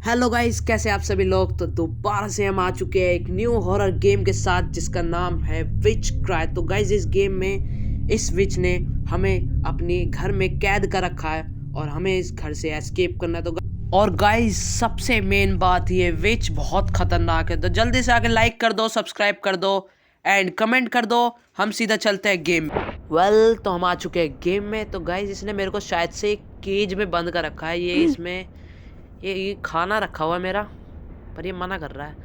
Hello guys, कैसे आप सभी लोग। तो दोबारा से हम आ चुके हैं एक न्यू हॉरर गेम के साथ जिसका नाम है विच क्राई। तो गाइस इस गेम में इस विच ने हमें अपने घर में कैद कर रखा है और हमें इस घर से एस्केप करना है। और गाइस सबसे मेन बात, ये विच बहुत खतरनाक है। तो जल्दी से आके लाइक कर दो, सब्सक्राइब कर दो एंड कमेंट कर दो। हम सीधा चलते हैं गेम। तो हम आ चुके हैं गेम में। तो गाइस इसने मेरे को शायद से एक केज में बंद कर रखा है। ये इसमें ये खाना रखा हुआ है मेरा, पर ये मना कर रहा है।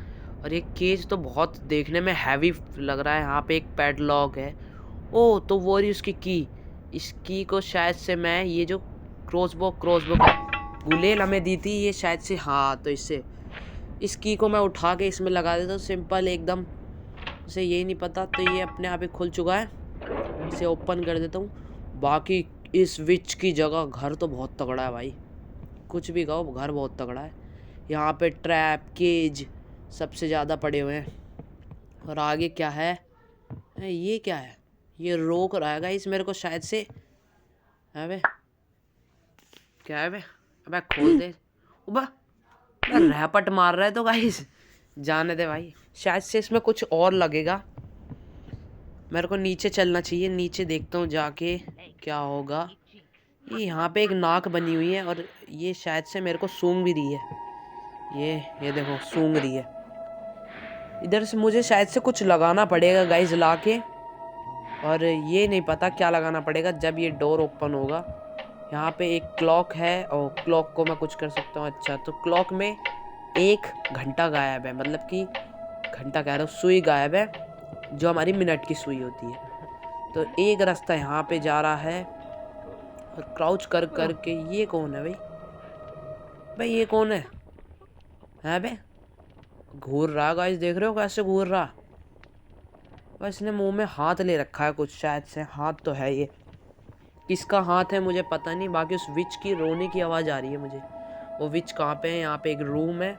और ये केज तो बहुत देखने में हैवी लग रहा है। यहाँ पे एक पैडलॉक है। ओ तो वो रही उसकी की। इस की को शायद से मैं ये जो क्रॉसबो गुलेल हमें दी थी, ये शायद से, हाँ, तो इससे इस की को मैं उठा के इसमें लगा देता हूँ सिंपल एकदम। उसे यही नहीं पता, तो ये अपने आप ही खुल चुका है। इसे ओपन कर देता हूँ। बाकी इस विच की जगह घर तो बहुत तगड़ा है भाई, कुछ भी कहो, घर बहुत तगड़ा है। यहाँ पे ट्रैप केज सबसे ज़्यादा पड़े हुए हैं। और आगे क्या है? ये क्या है? ये रोक रहा है गाइस मेरे को शायद से। अबे क्या है बे? अबे खोल दे। उबा रैपट मार रहा है तो गाइस जाने दे भाई। शायद से इसमें कुछ और लगेगा। मेरे को नीचे चलना चाहिए। नीचे देखता हूँ जाके क्या होगा। ये यहाँ पे एक नाक बनी हुई है और ये शायद से मेरे को सूंघ भी रही है। ये देखो सूंघ रही है। इधर से मुझे शायद से कुछ लगाना पड़ेगा गाइस ला के, और ये नहीं पता क्या लगाना पड़ेगा जब ये डोर ओपन होगा। यहाँ पे एक क्लॉक है और क्लॉक को मैं कुछ कर सकता हूँ। अच्छा, तो क्लॉक में एक घंटा गायब है, मतलब कि घंटा कह रहा हूँ, सुई गायब है, जो हमारी मिनट की सुई होती है। तो एक रास्ता यहाँ पे जा रहा है और क्राउच कर कर के। ये कौन है भाई? भाई ये कौन है बे? घूर रहा गाइस, देख रहे हो कैसे घूर रहा। बस इसने मुंह में हाथ ले रखा है कुछ, शायद से हाथ तो है ये। किसका हाथ है मुझे पता नहीं। बाकी उस विच की रोने की आवाज़ आ रही है मुझे। वो विच कहाँ पे है? यहाँ पे एक रूम है।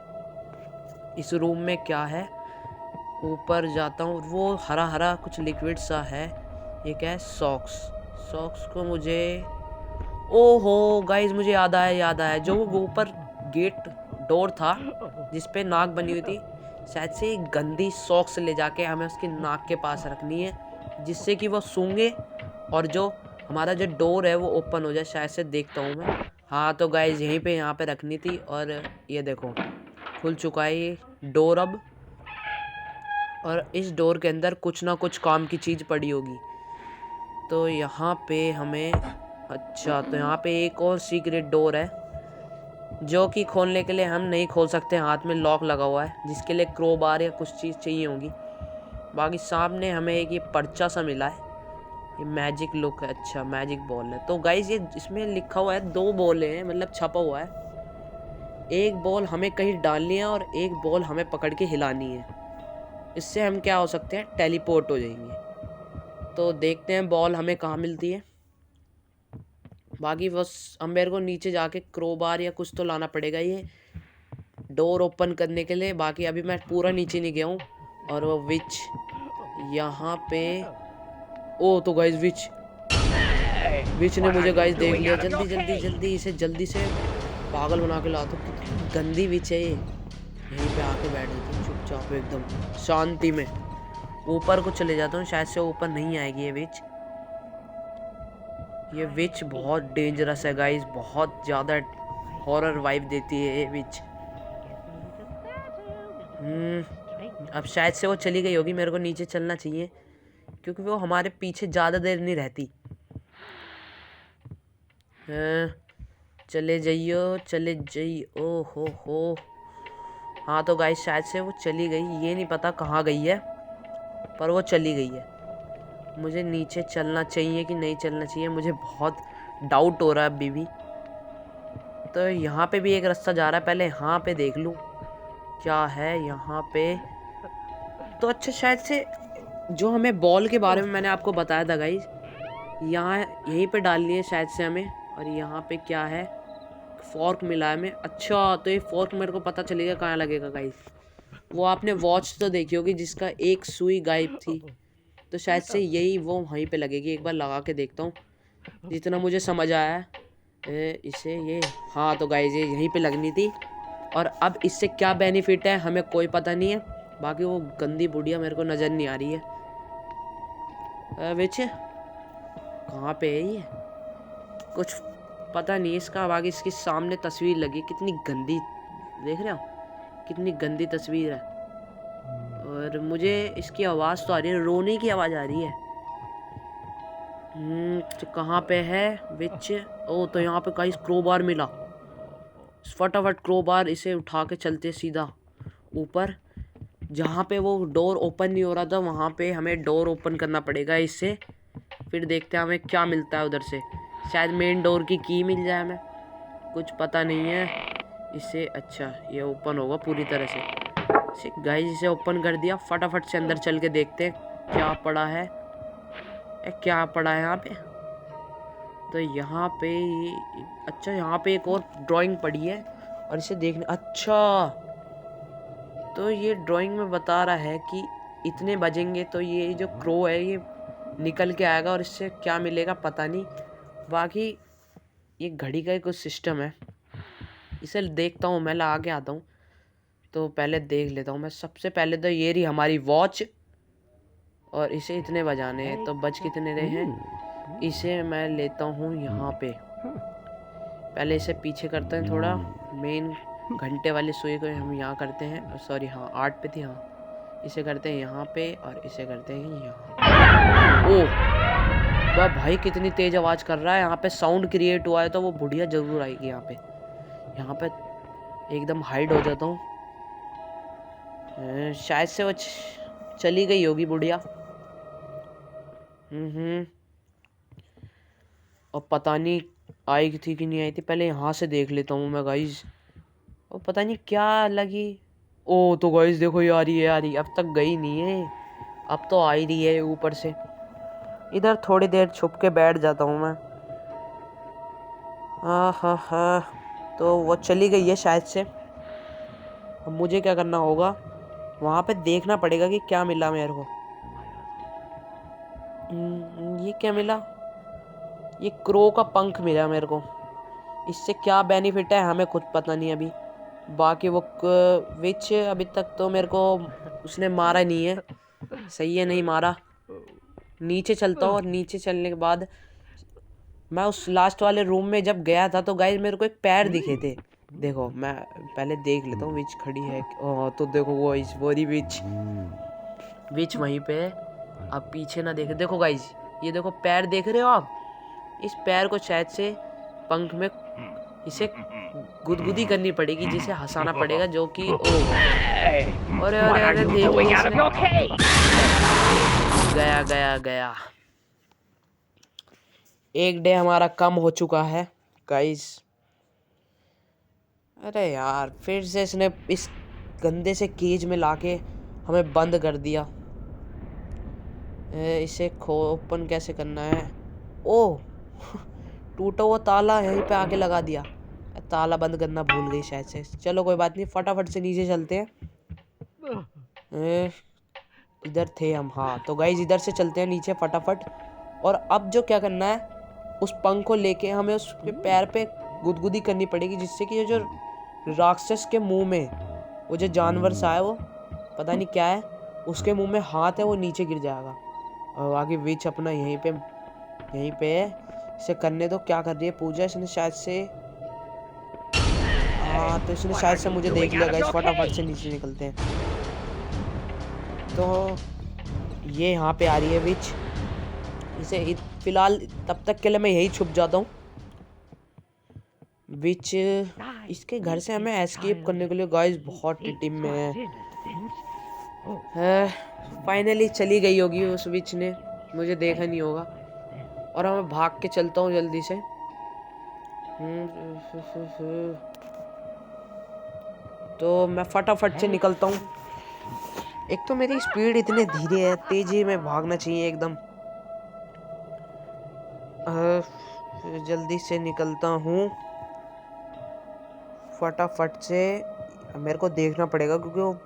इस रूम में क्या है? ऊपर जाता हूँ, वो हरा हरा कुछ लिक्विड सा है। ये क्या है? सॉक्स। सॉक्स को मुझे, ओहो गाइस मुझे याद आया जो वो ऊपर गेट डोर था जिस पे नाक बनी हुई थी, शायद से गंदी सॉक्स ले जाके हमें उसकी नाक के पास रखनी है, जिससे कि वो सूंघे और जो हमारा जो डोर है वो ओपन हो जाए। शायद से देखता हूँ मैं। हाँ तो गाइस यहीं पे यहाँ पे रखनी थी। और ये देखो खुल चुका है ये डोर अब। और इस डोर के अंदर कुछ ना कुछ काम की चीज़ पड़ी होगी। तो यहाँ पे हमें, अच्छा, तो यहाँ पे एक और सीक्रेट डोर है जो कि खोलने के लिए हम नहीं खोल सकते। हाथ में लॉक लगा हुआ है जिसके लिए क्रोबार या कुछ चीज़ चाहिए होगी। बाकी सामने हमें एक ये पर्चा सा मिला है। ये मैजिक लुक है। अच्छा, मैजिक बॉल है। तो गाइस ये इसमें लिखा हुआ है 2 बॉल हैं, मतलब छपा हुआ है। एक बॉल हमें कहीं डालनी है और एक बॉल हमें पकड़ के हिलानी है। इससे हम क्या हो सकते हैं? टेलीपोर्ट हो जाएंगे। तो देखते हैं बॉल हमें कहाँ मिलती है। बाकी बस हम मेरे को नीचे जाके क्रोबार या कुछ तो लाना पड़ेगा ये डोर ओपन करने के लिए। बाकी अभी मैं पूरा नीचे नहीं गया हूँ। और वो विच यहाँ पे, ओ तो गाइस विच ने मुझे गाइस देख लिया। जल्दी इसे जल्दी से पागल बना के लाता हूँ। कितनी गंदी विच है ये। यहीं पे आके बैठ जाती हूँ चुपचाप एकदम शांति में। ऊपर को चले जाता हूँ, शायद से ऊपर नहीं आएगी ये विच। ये विच बहुत डेंजरस है गाइस, बहुत ज़्यादा हॉरर वाइब देती है ये विच। अब शायद से वो चली गई होगी। मेरे को नीचे चलना चाहिए क्योंकि वो हमारे पीछे ज़्यादा देर नहीं रहती। चले जाइयो। ओ हो। हाँ तो गाइस शायद से वो चली गई। ये नहीं पता कहाँ गई है, पर वो चली गई है। मुझे नीचे चलना चाहिए कि नहीं चलना चाहिए, मुझे बहुत डाउट हो रहा है अभी भी। तो यहाँ पे भी एक रास्ता जा रहा है, पहले यहाँ पे देख लूँ क्या है यहाँ पे। तो अच्छा, शायद से जो हमें बॉल के बारे में मैंने आपको बताया था गाइस, यहाँ यहीं पे डालनी है शायद से हमें। और यहाँ पे क्या है? फॉर्क मिला है हमें। अच्छा, तो ये फॉर्क मेरे को पता चलेगा कहाँ लगेगा गाइस। वो आपने वॉच तो देखी होगी जिसका एक सुई गायब थी, तो शायद से यही वो वहीं पे लगेगी। एक बार लगा के देखता हूँ जितना मुझे समझ आया है इसे ये। हाँ तो गाइस ये यहीं पे लगनी थी। और अब इससे क्या बेनिफिट है हमें कोई पता नहीं है। बाकी वो गंदी बुढ़िया मेरे को नज़र नहीं आ रही है। विच कहाँ पे है ये, कुछ पता नहीं इसका। बाकी इसकी सामने तस्वीर लगी, कितनी गंदी, देख रहे हो कितनी गंदी तस्वीर है। और मुझे इसकी आवाज़ तो आ रही है, रोने की आवाज़ आ रही है। तो कहाँ पे है विच? ओ तो यहाँ पे गाइस क्रोबार मिला। फटाफट क्रोबार इसे उठा के चलते सीधा ऊपर। जहाँ पे वो डोर ओपन नहीं हो रहा था वहाँ पे हमें डोर ओपन करना पड़ेगा इससे। फिर देखते हैं हमें क्या मिलता है उधर से। शायद मेन डोर की मिल जाए हमें, कुछ पता नहीं है इससे। अच्छा ये ओपन होगा पूरी तरह से। गाइस इसे ओपन कर दिया, फटाफट से अंदर चल के देखते हैं क्या पड़ा है। क्या पड़ा है यहाँ पे? तो यहाँ पे अच्छा यहाँ पे एक और ड्राइंग पड़ी है और इसे देखने। अच्छा तो ये ड्राइंग में बता रहा है कि इतने बजेंगे तो ये जो क्रो है ये निकल के आएगा और इससे क्या मिलेगा पता नहीं। बाकी ये घड़ी का ही कुछ सिस्टम है, इसे देखता हूँ मैं, ला के आता हूँ। तो पहले देख लेता हूँ मैं। सबसे पहले तो ये रही हमारी वॉच और इसे इतने बजाने हैं। तो बज कितने रहे हैं? इसे मैं लेता हूँ यहाँ पे। पहले इसे पीछे करते हैं थोड़ा। मेन घंटे वाले सुई को हम यहाँ करते हैं, सॉरी हाँ 8 पे थी। हाँ इसे करते हैं यहाँ पे और इसे करते हैं यहाँ। ओह वाह भाई कितनी तेज आवाज़ कर रहा है। यहाँ पे साउंड क्रिएट हुआ है तो वो बुढ़िया जरूर आएगी यहाँ पे। यहाँ पे एकदम हाइड हो जाता हूँ। शायद से वो चली गई होगी बुढ़िया। और पता नहीं आई थी कि नहीं आई थी। पहले यहाँ से देख लेता हूँ मैं गाइज। और पता नहीं क्या लगी। ओ तो गाइज देखो ये आ रही है, आ रही, अब तक गई नहीं है, अब तो आ ही रही है ऊपर से। इधर थोड़ी देर छुप के बैठ जाता हूँ मैं। हाँ तो वो चली गई है शायद से। अब मुझे क्या करना होगा, वहाँ पे देखना पड़ेगा कि क्या मिला मेरे को। ये क्या मिला? ये क्रो का पंख मिला मेरे को। इससे क्या बेनिफिट है हमें कुछ पता नहीं अभी। बाकी वो विच अभी तक तो मेरे को उसने मारा नहीं है। सही है नहीं मारा। नीचे चलता हूँ और नीचे चलने के बाद मैं उस लास्ट वाले रूम में जब गया था तो गाइस मेरे को एक पैर दिखे थे। देखो मैं पहले देख लेता हूँ विच खड़ी है। ओह तो देखो वो इस वोरी विच वहीं पे है। अब पीछे ना देखे। देखो गाइस ये देखो पैर देख रहे हो आप? इस पैर को शायद से पंख में इसे गुदगुदी करनी पड़ेगी, जिसे हंसाना पड़ेगा, जो कि अरे गया गया गया। एक डे हमारा कम हो चुका है गाइस। अरे यार फिर से इसने इस गंदे से केज में लाके हमें बंद कर दिया। इसे ओपन कैसे करना है? ओ टूटा हुआ ताला यहीं पे आके लगा दिया। ताला बंद करना भूल गई शायद से। चलो कोई बात नहीं, फटाफट से नीचे चलते हैं। इधर थे हम। हाँ तो गाइस इधर से चलते हैं नीचे फटाफट। और अब जो क्या करना है, उस पंख को लेके हमें उसके पैर पे गुदगुदी करनी पड़ेगी, जिससे कि ये जो राक्षस के मुंह में वो जो जानवर सा है, वो पता नहीं क्या है, उसके मुंह में हाथ है, वो नीचे गिर जाएगा। और आगे विच अपना यहीं पे है। इसे करने दो। क्या कर रही है पूजा? इसने शायद से हाँ तो इसने शायद से मुझे देख लिया गाइस। फटाफट से नीचे निकलते हैं। तो ये यहाँ पे आ रही है विच। इसे फिलहाल तब तक के लिए मैं यही छुप जाता हूँ। विच इसके घर से हमें एस्केप करने के लिए गाइस बहुत टीम में है। फाइनली चली गई होगी उस विच ने, मुझे देखा नहीं होगा। और मैं भाग के चलता हूँ जल्दी से। तो मैं फटाफट से निकलता हूँ। एक तो मेरी स्पीड इतनी धीरे है, तेजी में भागना चाहिए एकदम। जल्दी से निकलता हूँ फटाफट से। मेरे को देखना पड़ेगा क्योंकि वो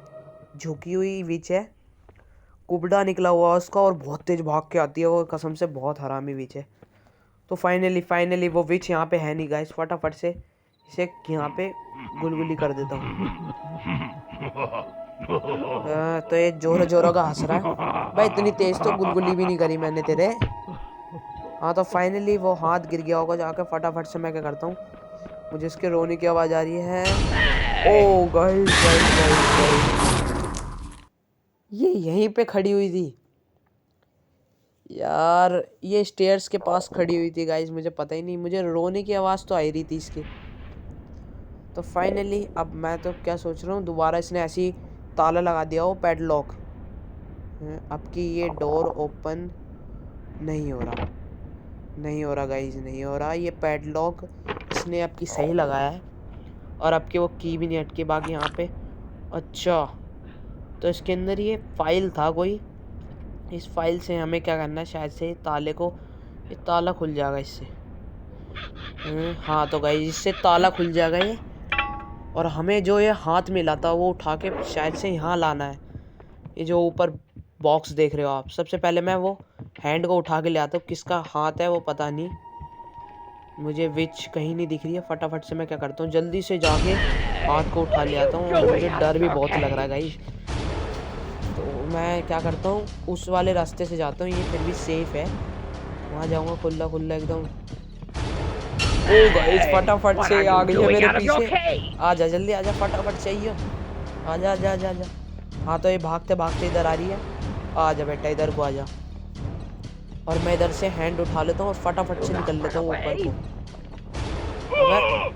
झुकी हुई विच है, कुबड़ा निकला हुआ उसका, और बहुत तेज भाग के आती है वो। कसम से बहुत हरामी विच है। तो फाइनली वो विच यहाँ पे है नहीं गाइस। फटाफट से इसे यहाँ पे गुलगुली कर देता हूँ। तो ये जोर जोरों का हंस रहा है भाई, इतनी तेज तो गुलगुली भी नहीं करी मैंने तेरे। हाँ तो फाइनली वो हाथ गिर गया होगा जाके, फटाफट से मैं क्या करता हूँ, मुझे इसके रोने की आवाज आ रही है। ओ गाइस गाइस गाइस गाइस, ये यहीं पे खड़ी हुई थी यार, ये स्टेयर्स के पास खड़ी हुई थी गाइस, मुझे पता ही नहीं, मुझे रोने की आवाज़ तो आ ही रही थी इसकी। तो फाइनली अब मैं तो क्या सोच रहा हूँ, दोबारा इसने ऐसी ताला लगा दिया हो, पैडलॉक। अब की ये डोर ओपन नहीं हो रहा, नहीं हो रहा गाइस, नहीं हो रहा। ये पैडलॉक इसने अब की सही लगाया है और अब की वो की भी नहीं अटकी बाकी यहाँ पे। अच्छा तो इसके अंदर ये फाइल था कोई, इस फाइल से हमें क्या करना है, शायद से ताले को, ये ताला खुल जाएगा इससे। हाँ तो गाइस इससे ताला खुल जाएगा ये, और हमें जो ये हाथ मिला था वो उठा के शायद से यहाँ लाना है। ये जो ऊपर बॉक्स देख रहे हो आप, सबसे पहले मैं वो हैंड को उठा के ले आता हूँ, किसका हाथ है वो पता नहीं, मुझे विच कहीं नहीं दिख रही है। फटाफट से मैं क्या करता हूँ, जल्दी से जाके हाथ को उठा ले आता हूँ, और मुझे डर भी बहुत लग रहा है गाइस। तो मैं क्या करता हूँ, उस वाले रास्ते से जाता हूँ, ये फिर भी सेफ है, वहाँ जाऊँगा खुला खुला एकदम। ओ गाइस फटाफट से आ गई है मेरे पीछे, आजा जल्दी आजा, फटाफट चाहिए, आजा आजा आजा आजा। हाँ तो ये भागते भागते इधर आ रही है, आजा बेटा इधर को आजा, और मैं इधर से हैंड उठा लेता हूँ और फटाफट से निकल लेता हूँ ऊपर को।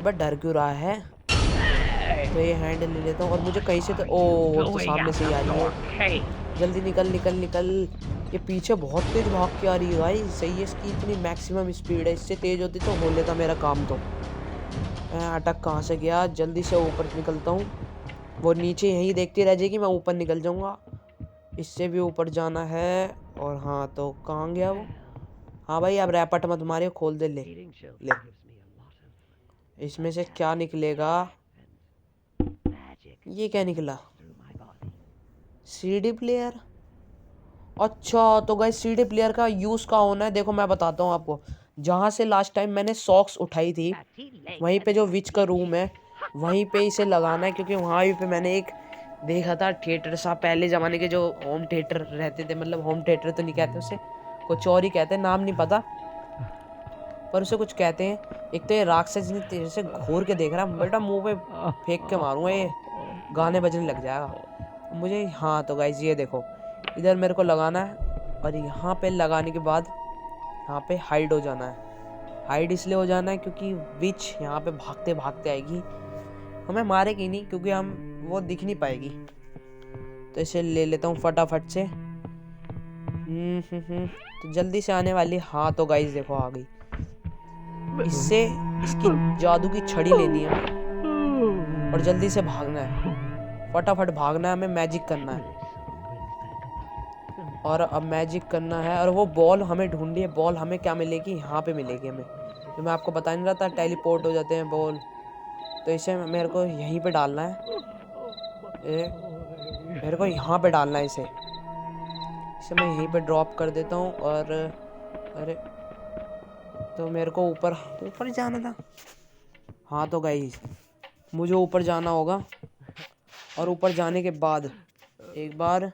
बट डर क्यों रहा है, तो ये हैंड ले लेता हूँ और मुझे कहीं से तो, ओ वो तो सामने से ही आ रही है, जल्दी निकल निकल निकल। ये पीछे बहुत तेज भाग के आ रही है भाई, सही है इसकी इतनी मैक्सिमम स्पीड है, इससे तेज होती तो हो लेता मेरा काम। तो मैं अटक कहाँ से गया, जल्दी से ऊपर निकलता हूँ, वो नीचे यहीं देखती रह जाएगी, मैं ऊपर निकल जाऊँगा, इससे भी ऊपर जाना है। और हाँ तो कहाँ गया वो, हाँ भाई अब रैपट मत मारे, खोल दे, ले ले, इसमें से क्या निकलेगा, ये क्या निकला, सीडी प्लेयर। अच्छा तो गाइस सीडी प्लेयर का यूज़ का होना है, देखो मैं बताता हूँ आपको, जहाँ से लास्ट टाइम मैंने सॉक्स उठाई थी वहीं पे जो विच का रूम है वहीं पे इसे लगाना है, क्योंकि वहाँ पे मैंने एक देखा था थिएटर सा, पहले ज़माने के जो होम थिएटर रहते थे, मतलब होम थिएटर तो नहीं कहते उसे, कुछ और ही कहते हैं, नाम नहीं पता पर उसे कुछ कहते हैं। एक तो ये राक्षस ने तेरे से घूर के देख रहा, बेटा मुंह पे फेंक के मारूंगा, ये गाने बजने लग जाएगा मुझे। हाँ तो गाइस ये देखो, इधर मेरे को लगाना है, और यहाँ पे लगाने के बाद यहाँ पे हाइड हो जाना है। हाइड इसलिए हो जाना है क्योंकि विच यहाँ पे भागते भागते आएगी, हमें मारेगी नहीं क्योंकि हम वो दिख नहीं पाएगी। तो इसे ले लेता हूँ फटाफट से, तो जल्दी से आने वाली। हाँ तो गाइस देखो आ गई, इससे इसकी जादू की छड़ी लेनी है और जल्दी से भागना है, फटाफट भागना है, हमें मैजिक करना है। और अब मैजिक करना है, और वो बॉल हमें ढूंढी है, बॉल हमें क्या मिलेगी, यहाँ पे मिलेगी हमें, जो मैं आपको बता नहीं रहा था टेलीपोर्ट हो जाते हैं बॉल, तो इसे मेरे को यहीं पे डालना है, मेरे को यहाँ पे डालना है इसे मैं यहीं पे ड्रॉप कर देता हूँ। और अरे तो मेरे को ऊपर जाना था। हाँ तो गाइस मुझे ऊपर जाना होगा, और ऊपर जाने के बाद एक बार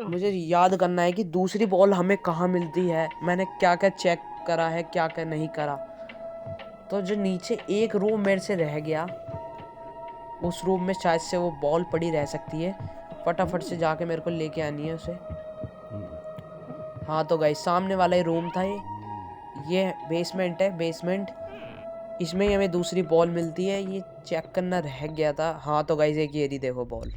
मुझे याद करना है कि दूसरी बॉल हमें कहाँ मिलती है, मैंने क्या क्या चेक करा है, क्या क्या नहीं करा। तो जो नीचे एक रूम मेरे से रह गया, उस रूम में शायद से वो बॉल पड़ी रह सकती है, फटाफट से जाके मेरे को लेके आनी है उसे। हाँ तो गाइस सामने वाला ही रूम था, ये बेसमेंट है, बेसमेंट, इसमें ही हमें दूसरी बॉल मिलती है, ये चेक करना रह गया था। हाँ तो गाइस एक ये रही देखो बॉल,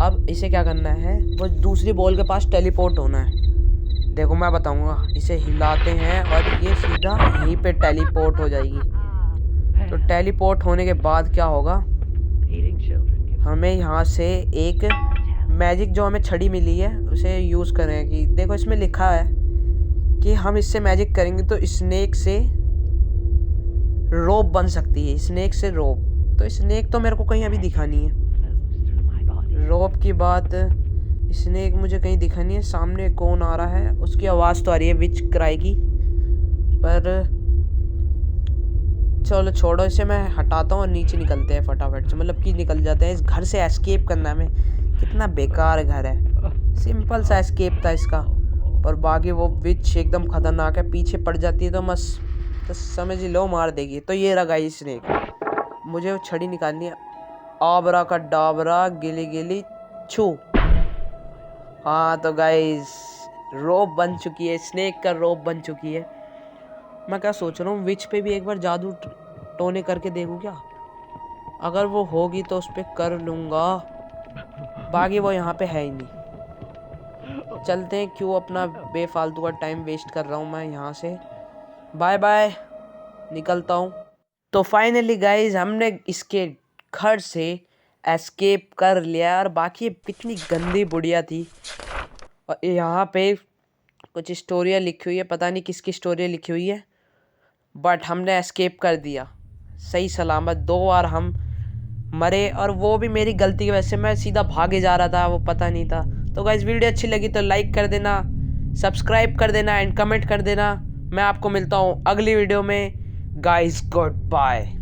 अब इसे क्या करना है, वो दूसरी बॉल के पास टेलीपोर्ट होना है। देखो मैं बताऊंगा, इसे हिलाते हैं और ये सीधा यहीं पे टेलीपोर्ट हो जाएगी। तो टेलीपोर्ट होने के बाद क्या होगा, हमें यहाँ से एक मैजिक जो हमें छड़ी मिली है उसे यूज़ करेंगे। देखो इसमें लिखा है कि हम इससे मैजिक करेंगे तो स्नेक से रोप बन सकती है, स्नेक से रोप। तो स्नेक तो मेरे को कहीं अभी दिखा नहीं है, रोप की बात, स्नेक मुझे कहीं दिखा नहीं है। सामने कौन आ रहा है, उसकी आवाज़ तो आ रही है विच क्राई की, पर चलो छोड़ो इसे, मैं हटाता हूँ और नीचे निकलते हैं फटाफट से, मतलब कि निकल जाते हैं। इस घर से एस्केप करना में कितना बेकार घर है, सिंपल सा एस्केप था इसका। पर बाकी वो विच एकदम खतरनाक है, पीछे पड़ जाती है तो समझ लो मार देगी। तो ये रहा गाइस स्नेक, मुझे वो छड़ी निकालनी है। आबरा का डाबरा गिली गिली छू। हाँ तो गाइस रोप बन चुकी है, स्नेक का रोप बन चुकी है। मैं क्या सोच रहा हूँ, विच पे भी एक बार जादू टोने करके देखूँ क्या? अगर वो होगी तो उस पर कर लूँगा, बाकी वो यहाँ पे है ही नहीं। चलते हैं, क्यों अपना बेफालतू का टाइम वेस्ट कर रहा हूँ मैं यहाँ से। बाय बाय, निकलता हूँ। तो फाइनली गाइज हमने इसके घर से एस्केप कर लिया। और बाकी कितनी गंदी बुढ़िया थी। और यहाँ पे कुछ स्टोरियाँ लिखी हुई है, पता नहीं किसकी स्टोरी लिखी हुई है, बट हमने एस्केप कर दिया सही सलामत। 2 बार हम मरे और वो भी मेरी गलती की वजह से, मैं सीधा भागे जा रहा था, वो पता नहीं था। तो गाइस वीडियो अच्छी लगी तो लाइक कर देना, सब्सक्राइब कर देना एंड कमेंट कर देना। मैं आपको मिलता हूँ अगली वीडियो में। Guys good bye.